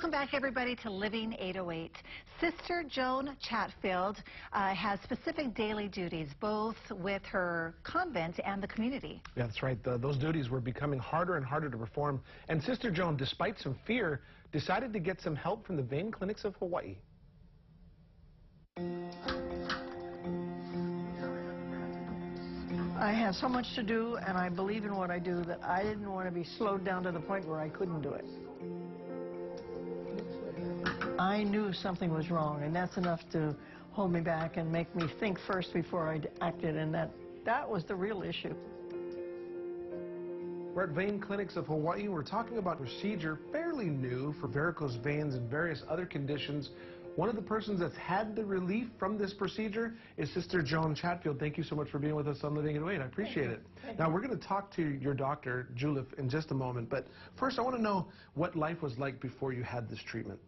Welcome back, everybody, to Living 808. Sister Joan Chatfield has specific daily duties, both with her convent and the community. Yeah, that's right. Those duties were becoming harder and harder to perform. And Sister Joan, despite some fear, decided to get some help from the Vein Clinics of Hawaii. I have so much to do, and I believe in what I do, that I didn't want to be slowed down to the point where I couldn't do it. I knew something was wrong, and that's enough to hold me back and make me think first before I acted, and that was the real issue. We're at Vein Clinics of Hawaii. We're talking about a procedure fairly new for varicose veins and various other conditions. One of the persons that's had the relief from this procedure is Sister Joan Chatfield. Thank you so much for being with us on Living 808. I appreciate it. Now, we're going to talk to your doctor, Julif, in just a moment. But first, I want to know what life was like before you had this treatment.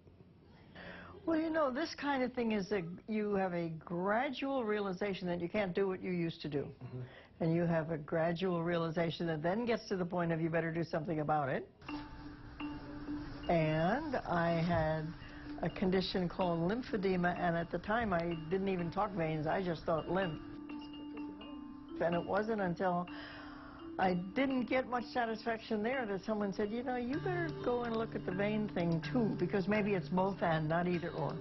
Well, you know, this kind of thing is that you have a gradual realization that you can't do what you used to do. And you have a gradual realization that then gets to the point of you better do something about it. And I had a condition called lymphedema, and at the time I didn't even talk veins, I just thought lymph. And it wasn't until I didn't get much satisfaction there that someone said, you know, you better go and look at the vein thing too, because maybe it's both and, not either or.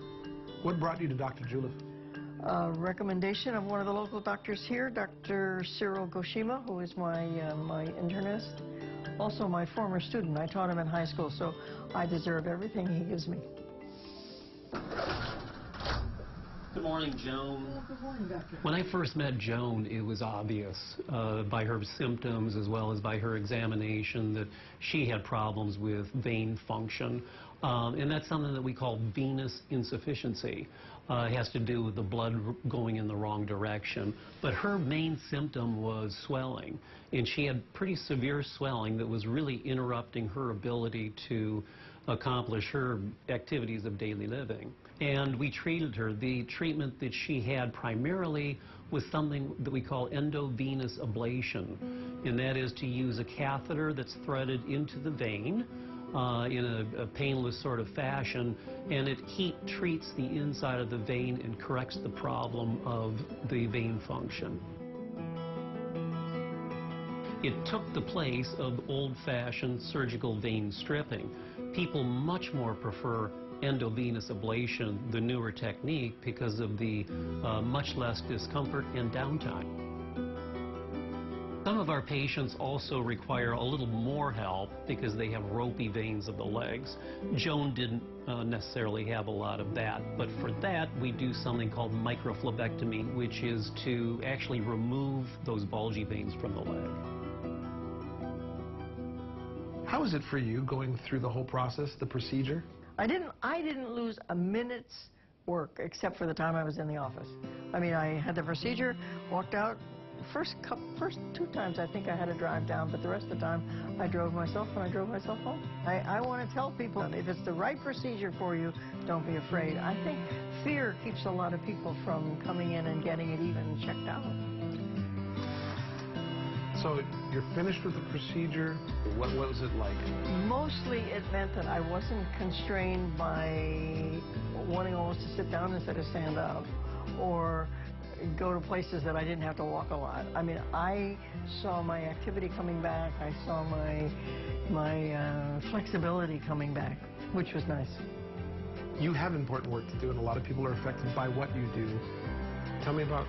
What brought you to Dr. Julif? A recommendation of one of the local doctors here, Dr. Cyril Goshima, who is my internist, also my former student. I taught him in high school, so I deserve everything he gives me. Good morning, Joan. Oh, good morning, Doctor. When I first met Joan, it was obvious by her symptoms as well as by her examination that she had problems with vein function. And that's something that we call venous insufficiency. It has to do with the blood going in the wrong direction. But her main symptom was swelling. And she had pretty severe swelling that was really interrupting her ability to accomplish her activities of daily living. And we treated her. The treatment that she had primarily was something that we call endovenous ablation. And that is to use a catheter that's threaded into the vein in a painless sort of fashion, and it heat treats the inside of the vein and corrects the problem of the vein function. It took the place of old-fashioned surgical vein stripping. People much more prefer endovenous ablation, the newer technique, because of the much less discomfort and downtime. Some of our patients also require a little more help because they have ropey veins of the legs. Joan didn't necessarily have a lot of that, but for that we do something called microphlebectomy, which is to actually remove those bulgy veins from the leg. How is it for you going through the whole process, the procedure? I didn't lose a minute's work except for the time I was in the office. I mean, I had the procedure, walked out. First 2 times I think I had to drive down, but the rest of the time I drove myself, and I drove myself home. I want to tell people, if it's the right procedure for you, don't be afraid. I think fear keeps a lot of people from coming in and getting it even checked out. So you're finished with the procedure. What was it like? Mostly it meant that I wasn't constrained by wanting almost to sit down instead of stand up, or go to places that I didn't have to walk a lot. I mean, I saw my activity coming back. I saw my flexibility coming back, which was nice. You have important work to do, and a lot of people are affected by what you do. Tell me about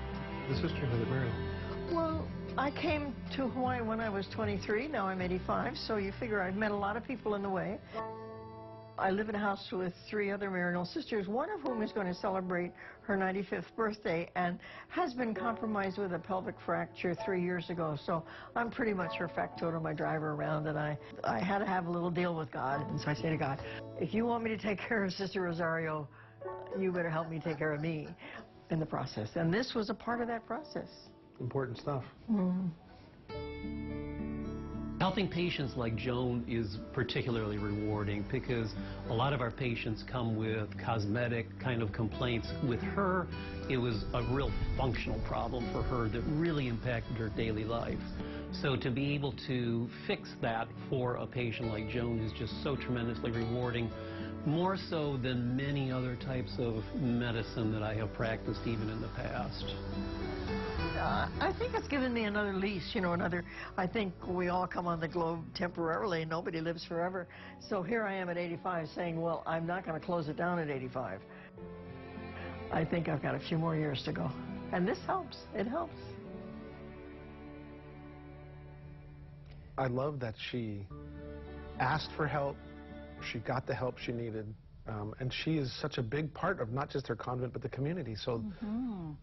the sisterhood at Maryland. Well, I came to Hawaii when I was 23. Now I'm 85, so you figure I've met a lot of people in the way. I live in a house with 3 other Maryknoll sisters, one of whom is going to celebrate her 95th birthday and has been compromised with a pelvic fracture 3 years ago. So I'm pretty much her factotum. I drive her around, and I had to have a little deal with God. And so I say to God, if you want me to take care of Sister Rosario, you better help me take care of me in the process. And this was a part of that process. Important stuff. Helping patients like Joan is particularly rewarding because a lot of our patients come with cosmetic kind of complaints. With her, it was a real functional problem for her that really impacted her daily life. So to be able to fix that for a patient like Joan is just so tremendously rewarding. more so than many other types of medicine that I have practiced even in the past. I think it's given me another lease, you know, I think we all come on the globe temporarily. Nobody lives forever. So here I am at 85 saying, well, I'm not going to close it down at 85. I think I've got a few more years to go. And this helps. It helps. I love that she asked for help, she got the help she needed, and she is such a big part of not just her convent but the community. So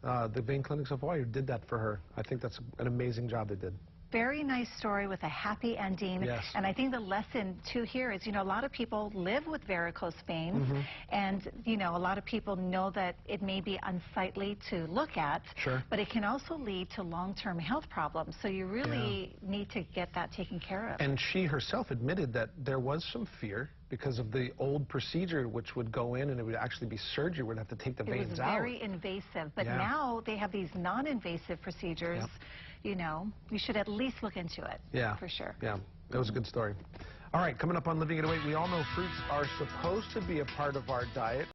the Vein Clinics of Hawaii did that for her. I think that's an amazing job they did. Very nice story with a happy ending. Yes. And I think the lesson too here is, you know, a lot of people live with varicose veins, and you know, a lot of people know that it may be unsightly to look at, Sure. but it can also lead to long-term health problems. So you really need to get that taken care of. And she herself admitted that there was some fear because of the old procedure, which would go in and it would actually be surgery, would have to take the veins out. It was very invasive, but now they have these non-invasive procedures. You know, you should at least look into it. Yeah. For sure. Yeah, that was a good story. All right, coming up on Living 808, we all know fruits are supposed to be a part of our diet.